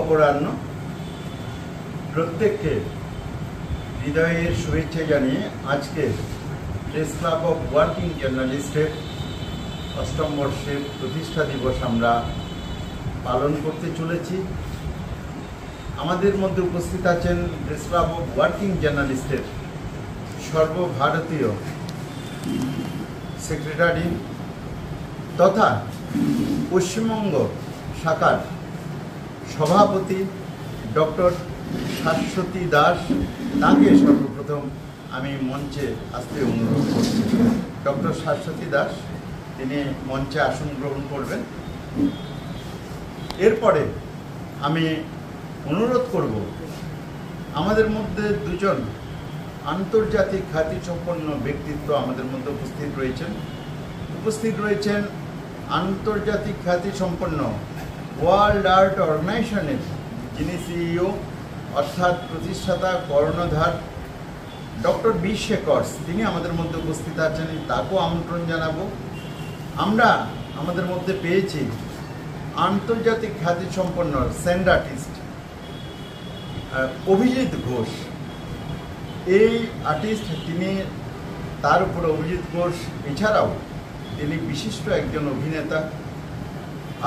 অপরাহ্ন। প্রত্যেককে হৃদয়ের শুভেচ্ছা জানিয়ে আজকে প্রেস ক্লাব অফ ওয়ার্কিং জার্নালিস্টের 8ম বর্ষের প্রতিষ্ঠা দিবস আমরা পালন করতে চলেছি। আমাদের মধ্যে উপস্থিত আছেন প্রেস ক্লাব অফ ওয়ার্কিং জার্নালিস্টের সর্বভারতীয় সেক্রেটারি তথা পশ্চিমবঙ্গ শাখার সভাপতি ডক্টর শাশ্বতী দাস। তাকে সর্বপ্রথম আমি মঞ্চে আসতে অনুরোধ করছি। ডক্টর শাশ্বতী দাস তিনি মঞ্চে আসন গ্রহণ করবেন। এরপরে আমি অনুরোধ করব আমাদের মধ্যে দুজন আন্তর্জাতিক খ্যাতিসম্পন্ন ব্যক্তিত্ব আমাদের মধ্যে উপস্থিত রয়েছেন আন্তর্জাতিক খ্যাতিসম্পন্ন ওয়ার্ল্ড আর্ট অর্গানাইজেশনের যিনি সিইও অর্থাৎ প্রতিষ্ঠাতা কর্ণধার ডক্টর বি শেখরস, তিনি আমাদের মধ্যে উপস্থিত আছেন। তাকেও আমন্ত্রণ জানাবো। আমরা আমাদের মধ্যে পেয়েছি আন্তর্জাতিক খ্যাতিসম্পন্ন স্যান্ড আর্টিস্ট অভিজিৎ ঘোষ। এই আর্টিস্ট তিনি, তার উপর অভিজিৎ ঘোষ এছাড়াও তিনি বিশিষ্ট একজন অভিনেতা,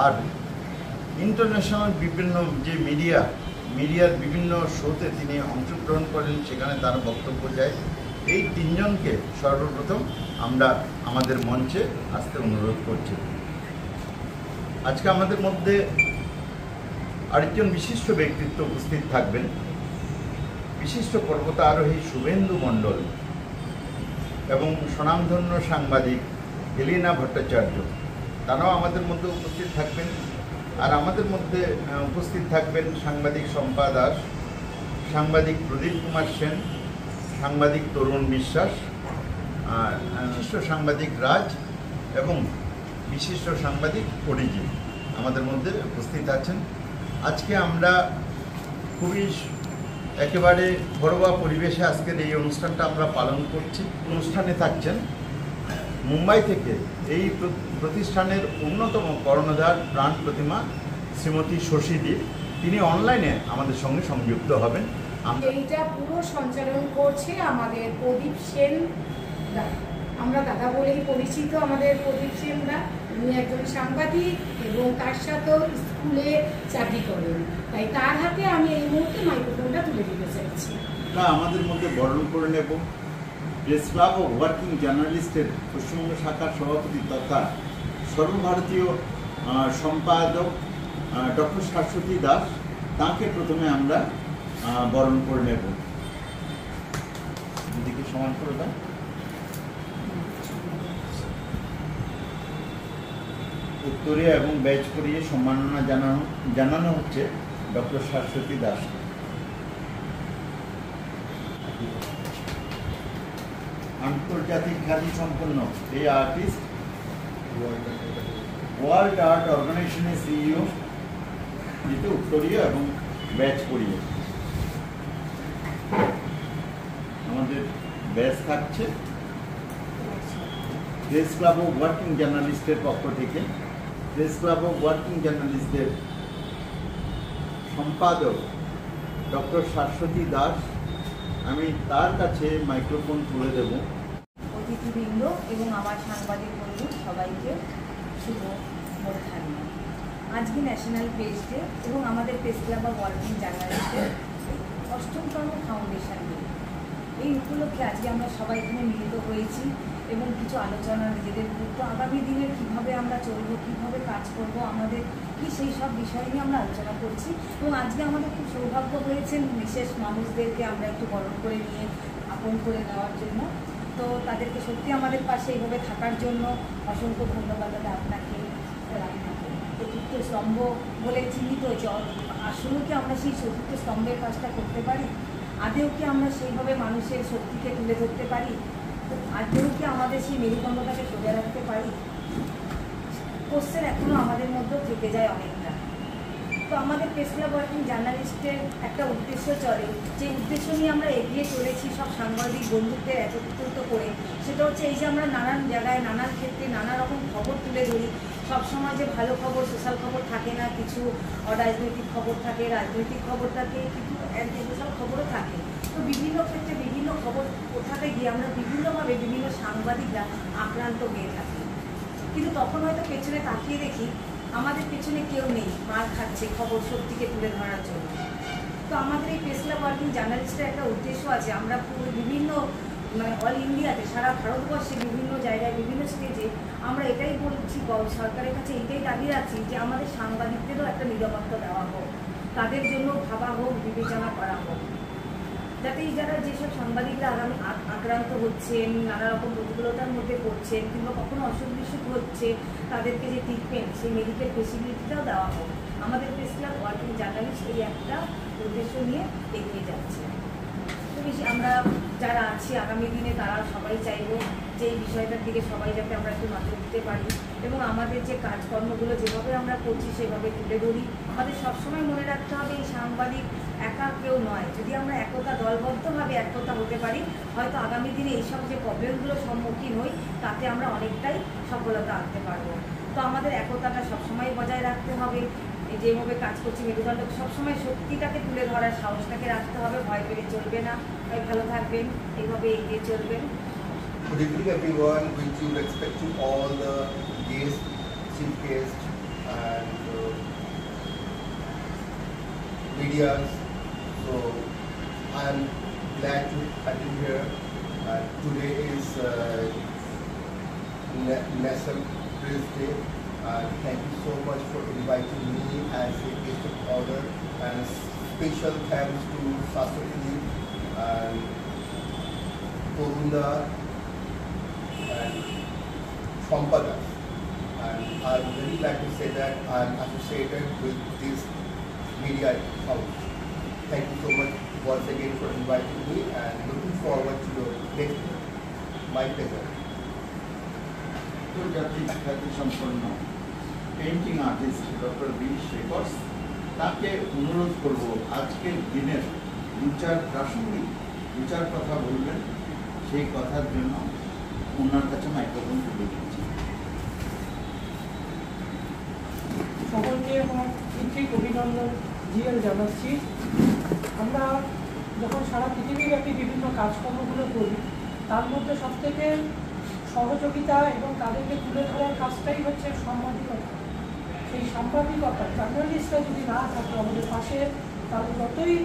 আর ইন্টারন্যাশনাল বিভিন্ন যে মিডিয়ার বিভিন্ন শোতে তিনি অংশগ্রহণ করেন, সেখানে তার বক্তব্য যায়। এই তিনজনকে সর্বপ্রথম আমরা আমাদের মঞ্চে আসতে অনুরোধ করছি। আজকে আমাদের মধ্যে আরেকজন বিশিষ্ট ব্যক্তিত্ব উপস্থিত থাকবেন, বিশিষ্ট পর্বতারোহী শুভেন্দু মণ্ডল এবং স্বনামধন্য সাংবাদিক এলিনা ভট্টাচার্য, তারাও আমাদের মধ্যে উপস্থিত থাকবেন। আর আমাদের মধ্যে উপস্থিত থাকবেন সাংবাদিক শম্পা দাস, সাংবাদিক প্রদীপ কুমার সেন, সাংবাদিক তরুণ বিশ্বাস, বিশিষ্ট সাংবাদিক রাজ এবং বিশিষ্ট সাংবাদিক অরিজিৎ আমাদের মধ্যে উপস্থিত আছেন। আজকে আমরা খুবই একেবারে ঘরোয়া পরিবেশে আজকের এই অনুষ্ঠানটা আমরা পালন করছি। অনুষ্ঠানে থাকছেন মুম্বাই থেকে এই প্রতিষ্ঠানের অন্যতম কর্ণধার প্রাণ প্রতিমা শ্রীমতী শশীদি। তিনি অনলাইনে আমাদের সঙ্গে সংযুক্ত হবেন। এইটা পুরো সঞ্চালন করছে আমাদের প্রদীপ সেন দা। আমরা দাদা বলেই পরিচিত আমাদের প্রদীপ সেন দা। উনি একজন সাংবাদিক এবং তার সাথেও স্কুলে চাকরি করেন, তাই তার হাতে আমি এই মুহূর্তে মাইক্রোফোনটা তুলে দিতে চাইছি। আমাদের মধ্যে বরণ করে নেব প্রেস ক্লাব অফ ওয়ার্কিং জার্নালিস্টের পশ্চিমবঙ্গ শাখার সভাপতি তথা সর্বভারতীয় সম্পাদক ডক্টর শাশ্বতী দাস। তাকে প্রথমে আমরা বরণ করে নেব। দিদিকে সমান করে দেন। উত্তরীয় এবং ব্যাচ করিয়ে সম্মাননা জানানো হচ্ছে ডক্টর শাশ্বতী দাসকে। আন্তর্জাতিক খ্যাতিসম্পন্ন এই আর্টিস্ট ওয়ার্ল্ড আর্ট অর্গানাইজেশনের সিইও, যেটি উত্তরীয় এবং ব্যাচ করিয়ে আমাদের ব্যাচ থাকছে প্রেস ক্লাব অফ ওয়ার্কিং জার্নালিস্টের পক্ষ থেকে। প্রেস ক্লাব অফ ওয়ার্কিং জার্নালিস্টের সম্পাদক ডক্টর শাশ্বতী দাস, আমি তার কাছে মাইক্রোফোন তুলে দেব। অতিথিবৃন্দ এবং আমার সাংবাদিক বন্ধু সবাইকে শুভ মধ্যাহ্ন। আজকে ন্যাশনাল প্রেস ডে এবং আমাদের প্রেস ক্লাব অফ ওয়ার্কিং জার্নালিস্টের 8তম ফাউন্ডেশন ডে। এই উপলক্ষে আজকে আমরা সবাই এখানে মিলিত হয়েছি এবং কিছু আলোচনা নিজেদের গুরুত্ব, আগামী দিনে কীভাবে আমরা চলবো, কীভাবে কাজ করব, আমাদের কি সেই সব বিষয় নিয়ে আমরা আলোচনা করছি। এবং আজকে আমাদের খুব সৌভাগ্য হয়েছেন বিশেষ মানুষদেরকে আমরা একটু বরণ করে নিয়ে আপন করে নেওয়ার জন্য। তো তাদেরকে সত্যি আমাদের পাশে এইভাবে থাকার জন্য অসংখ্য ধন্যবাদ আপনাকে। চতুর্থ স্তম্ভ বলে চিহ্নিত হয়েছে, আসলেও কি আমরা সেই চতুর্থ স্তম্ভের কাজটা করতে পারি? আদেও কি আমরা সেইভাবে মানুষের শক্তিকে তুলে ধরতে পারি? আদেও কি আমাদের সেই মেরুদণ্ডটাকে সোজা রাখতে পারি? কোশ্চেন এখনও আমাদের মধ্যেও থেকে যায় অনেকটা। তো আমাদের প্রেস ক্লাব ওয়ার্কিং জার্নালিস্টের একটা উদ্দেশ্য চলে, যে উদ্দেশ্য নিয়ে আমরা এগিয়ে চলেছি সব সাংবাদিক বন্ধুদের একত্রিত করে। সেটা হচ্ছে এই যে আমরা নানান জায়গায়, নানান ক্ষেত্রে নানা রকম খবর তুলে ধরি, সবসময় যে ভালো খবর সোশ্যাল খবর থাকে না, কিছু অরাজনৈতিক খবর থাকে, রাজনৈতিক খবর থাকে, কিছু সোশ্যাল খবরও থাকে। তো বিভিন্ন ক্ষেত্রে বিভিন্ন খবর কোথাতে গিয়ে আমরা বিভিন্নভাবে বিভিন্ন সাংবাদিকরা আক্রান্ত হয়ে থাকি। কিন্তু তখন হয়তো পেছনে তাকিয়ে দেখি আমাদের পেছনে কেউ নেই, মার খাচ্ছে খবর সত্যিকে তুলে ধরার জন্য। তো আমাদের এই প্রেস ক্লাব ওয়ার্কিং জার্নালিস্টের একটা উদ্দেশ্য আছে, আমরা বিভিন্ন অল ইন্ডিয়াতে সারা ভারতবর্ষে বিভিন্ন জায়গায় বিভিন্ন স্টেজে আমরা এটাই বলছি, সরকারের কাছে এইটাই দাবি রাখছি যে আমাদের সাংবাদিকদেরও একটা নিরাপত্তা দেওয়া হোক, তাদের জন্য ভাবা হোক, বিবেচনা করা হোক, যাতে যারা যেসব সাংবাদিকরা আগামী আক্রান্ত হচ্ছেন, নানা রকম প্রতিকূলতার মধ্যে পড়ছেন কিংবা কখনো অসুখ বিসুখ হচ্ছে, তাদেরকে যে ট্রিটমেন্ট সেই মেডিকেল ফেসিলিটিটাও দেওয়া হোক। আমাদের প্রেস ক্লাব ওয়ার্কিং জার্নালিস্ট এই একটা উদ্দেশ্য নিয়ে এগিয়ে যাচ্ছে। তো বেশি আমরা যারা আছি আগামী দিনে তারা সবাই চাইব যে এই বিষয়টার দিকে সবাই যাতে আমরা একটু নজর দিতে পারি এবং আমাদের যে কাজকর্মগুলো যেভাবে আমরা করছি সেভাবে তুলে ধরি। আমাদের সবসময় মনে রাখতে হবে এই সাংবাদিক একা কেউ নয়, যদি আমরা একতা দলবদ্ধভাবে একতা হতে পারি হয়তো আগামী দিনে এইসব যে প্রবলেমগুলোর সম্মুখীন হই তাতে আমরা অনেকটাই সফলতা আনতে পারবো। তো আমাদের একতাটা সবসময় বজায় রাখতে হবে, যেভাবে কাজ করছি মেরুদণ্ড সবসময় সত্যিটাকে তুলে ধরার সাহসটাকে রাখতে হবে, ভয় পেলে চলবে না। ভালো থাকবেন, এইভাবে এগিয়ে চলবেন। Good evening everyone, with due respect to all the guests, chief guests and medias. So I am glad to have you here. Today is National Press Day. Thank you so much for inviting me as a guest of honor, and special thanks to Saswati and Torunda and Sampada. And I am very glad to say that I am associated with this media house. Thank you so much once again for inviting me and looking forward to your next year. My pleasure. আন্তর্জাতিক খ্যাতিসম্পন্ন painting artist doctor B Shekhar, তাকে অনুরোধ করব আজকের দিনের প্রাসঙ্গিক বিচার কথা বলবেন, সেই কথার জন্য ওনার কাছে মাইক্রোফোন তুলে দিচ্ছি। সকলকে আমার আন্তরিক অভিনন্দন জিএল জানাচ্ছি। আমরা যখন সারা পৃথিবীব্যাপী বিভিন্ন কাজকর্মগুলো করি তার মধ্যে সবথেকে সহযোগিতা এবং তাদেরকে তুলে ধরার কাজটাই হচ্ছে সাংবাদিকতা। সেই সাংবাদিকতা জার্নালিস্টরা যদি না থাকে আমাদের পাশে, তাহলে যতই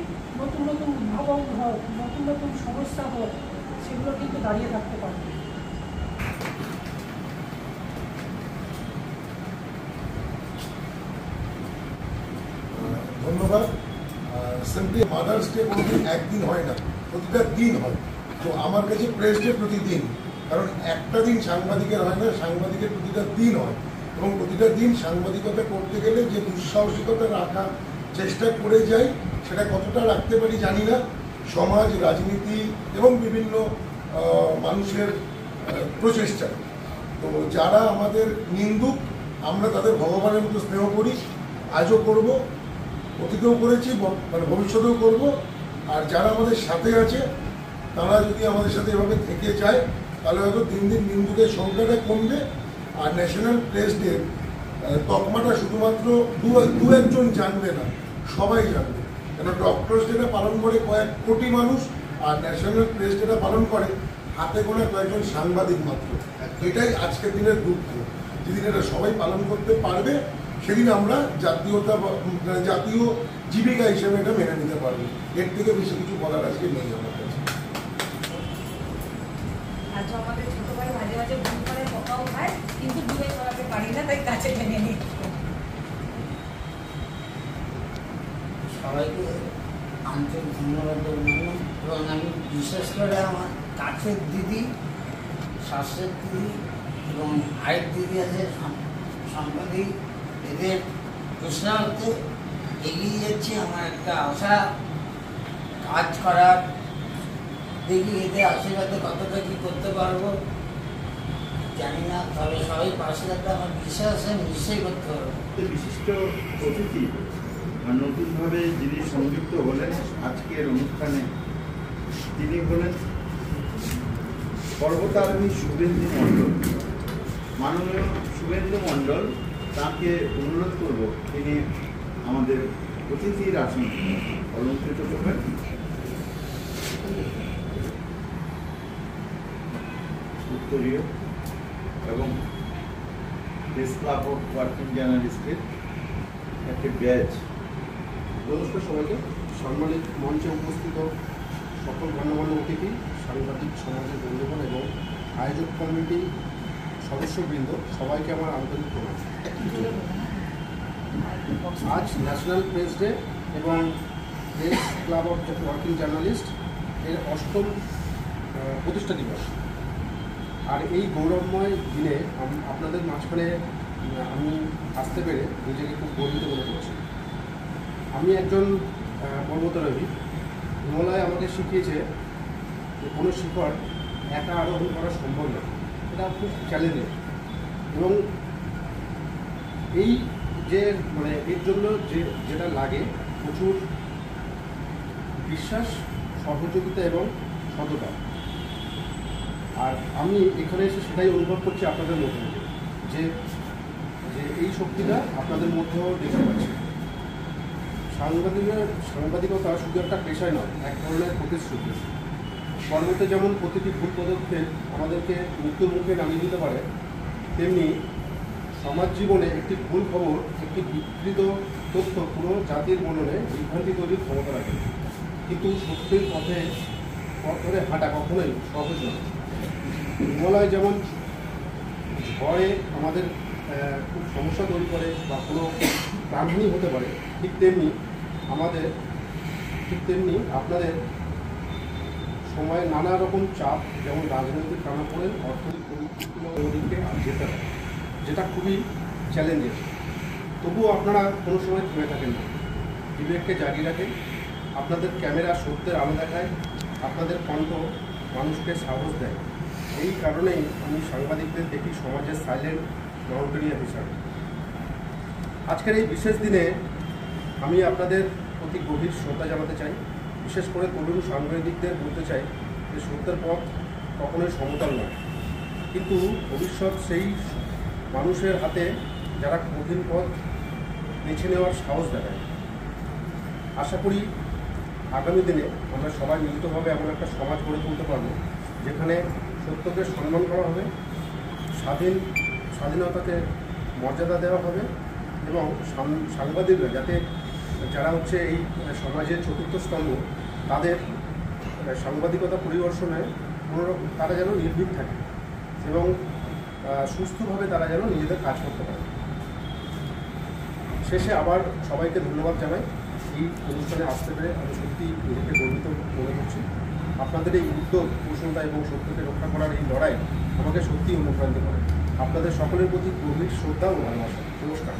নতুন নতুন উদ্ভাবন হোক, নতুন নতুন সমস্যা হোক, সেগুলো কিন্তু দাঁড়িয়ে থাকতে পারবে। ধন্যবাদ। সিম্পলি মাদার্স ডে কোনোদিন একদিন হয় না, প্রতিটা দিন হয়। তো আমার কাছে প্রেস ডে প্রতিদিন, কারণ একটা দিন সাংবাদিকের হয় না, সাংবাদিকের প্রতিটা দিন হয়। এবং প্রতিটা দিন সাংবাদিকতা করতে গেলে যে দুঃসাহসিকতা রাখা চেষ্টা করে যাই, সেটা কতটা রাখতে পারি জানি না। সমাজ, রাজনীতি এবং বিভিন্ন মানুষের প্রচেষ্টা। তো যারা আমাদের নিন্দুক, আমরা তাদের ভগবানের মতো স্নেহ করি, আজও করব, অতীতেও করেছি, মানে ভবিষ্যতেও করব। আর যারা আমাদের সাথে আছে তারা যদি আমাদের সাথে এভাবে থেকে যায়, তাহলে হয়তো দিন দিন নিন্দুকের সংখ্যাটা কমবে। আর ন্যাশনাল প্রেস ডে তকমাটা শুধুমাত্র দু একজন জানবে না, সবাই জানবে। কেন ডক্টরস ডেটা পালন করে কয়েক কোটি মানুষ, আর ন্যাশনাল প্রেস ডেটা পালন করে হাতে গোনা কয়েকজন সাংবাদিক মাত্র। এটাই আজকের দিনের দুঃখ। যেদিন এটা সবাই পালন করতে পারবে, সেদিন আমরা জাতীয় জীবিকা হিসেবে এটা মেনে নিতে পারবো। এর থেকে বেশি কিছু বলার আজকে নেই আমার কাছে। আচ্ছা, আমাদের ছোট ভাই মাঝে মাঝে ভুল করে বকাও খায়, কিন্তু দূরে সরাতে পারি না, তাই কাছে টেনে নিই। সবাইকে আন্তরিক ধন্যবাদ জানালাম এবং আমি বিশেষ করে আমার কাছের দিদি, শাশুড়ির দিদি এবং আরেক দিদি আছে সাংবাদিক, এদের ঘোষণাতে এগিয়ে যাচ্ছি। আমার একটা আশা কাজ করার, দেখি এদের আশীর্বাদে কতটা কী করতে পারবো জানি না, তবে সবাই পাশে থাকতে আমার বিশ্বাস আছে, নিশ্চয়ই করতে পারবো। বিশিষ্ট অতিথি নতুনভাবে যিনি সংযুক্ত হলেন আজকের অনুষ্ঠানে, তিনি হলেন পর্বতারোহী শুভেন্দু মণ্ডল। মাননীয় শুভেন্দু মণ্ডল তাকে অনুরোধ করব তিনি আমাদের অতিথির আসন অলঙ্কৃত করবেন। উত্তরীয় এবং প্রেস ক্লাব অফ ওয়ার্কিং জার্নালিস্টের একটি ব্যাচ। নমস্কার সবাইকে। সাংবাদিক মঞ্চে উপস্থিত সকল গণ্যমান্য অতিথি, সাংবাদিক সমাজের বন্ধুগণ এবং আয়োজক কমিটি সদস্যবৃন্দ, সবাইকে আমার আন্তরিক প্রণাম। আজ ন্যাশনাল প্রেস ডে এবং press club of working journalist এর 8ম প্রতিষ্ঠা দিবস। আর এই গৌরবময় দিনে আপনাদের মাঝখানে আমি আসতে পেরে নিজেকে খুব গর্বিত মনে করছি। আমি একজন পর্বতারোহী। হিমালয় আমাকে শিখিয়েছে যে কোনো শিখর একা আরোহণ করা সম্ভব না, এটা খুব চ্যালেঞ্জের। এবং এই যে এর জন্য যেটা লাগে প্রচুর বিশ্বাস, সহযোগিতা এবং সততা। আর আমি এখানে এসে সেটাই অনুভব করছি আপনাদের মধ্যে, যে এই শক্তিটা আপনাদের মধ্যেও দেখতে পাচ্ছি। সাংবাদিকতা শুধু একটা পেশায় নয়, এক ধরনের প্রতিশ্রুতি। কর্মতে যেমন প্রতিটি ভুল পদক্ষেপ আমাদেরকে মৃত্যুর মুখে নামিয়ে দিতে পারে, তেমনি সমাজ জীবনে একটি ভুল খবর, একটি বিকৃত তথ্য পুরো জাতির মননে বিভ্রান্তি তৈরির ক্ষমতা রাখে। কিন্তু সত্যির পথ ধরে হাঁটা কখনোই সহজ নয়। হিমালয় যেমন ঝড়ে আমাদের খুব সমস্যা তৈরি করে বা কোনো প্রাণহানি হতে পারে, ঠিক তেমনি আপনাদের সময়ে নানা রকম চাপ, যেমন রাজনৈতিক টানাপোড়েন, অর্থনৈতিক পরিস্থিতিকে যেতে হয়, যেটা খুবই চ্যালেঞ্জের। তবুও আপনারা কোনো সময় থেমে থাকেন না, বিবেককে জাগিয়ে রাখেন। আপনাদের ক্যামেরা সত্যের আলো দেখায়, আপনাদের কণ্ঠ মানুষকে সাহস দেয়। এই কারণেই আমি সাংবাদিকদের দেখি সমাজের সাইলেন্ট মাউন্টেনিয়ার হিসাবে। আজকের এই বিশেষ দিনে আমি আপনাদের প্রতি গভীর শ্রদ্ধা জানাতে চাই। বিশেষ করে তরুণ সাংবাদিকদের বলতে চাই যে সত্যের পথ কখনোই সমতল নয়, কিন্তু ভবিষ্যৎ সেই মানুষের হাতে যারা কঠিন পথ বেছে নেওয়ার সাহস দেখায়। আশা করি আগামী দিনে আমরা সবাই মিলিতভাবে এমন একটা সমাজ গড়ে তুলতে পারব, যেখানে সত্যকে সম্মান করা হবে, স্বাধীনতাকে মর্যাদা দেওয়া হবে এবং সাংবাদিকরা যারা হচ্ছে এই সমাজের চতুর্থ স্তম্ভ, তাদের সাংবাদিকতা পরিদর্শনে তারা যেন নির্ভীক থাকে এবং সুস্থভাবে তারা যেন নিজেদের কাজ করতে পারে। শেষে আবার সবাইকে ধন্যবাদ জানাই। এই অনুষ্ঠানে আসতে পেরে আমি সত্যি নিজেকে গর্বিত মনে করছি। আপনাদের এই উদ্যোগ, কুশলতা এবং সত্যকে রক্ষা করার এই লড়াই আমাকে সত্যিই অনুপ্রাণিত করে। আপনাদের সকলের প্রতি গভীর শ্রদ্ধা ও ভালোবাসা। নমস্কার।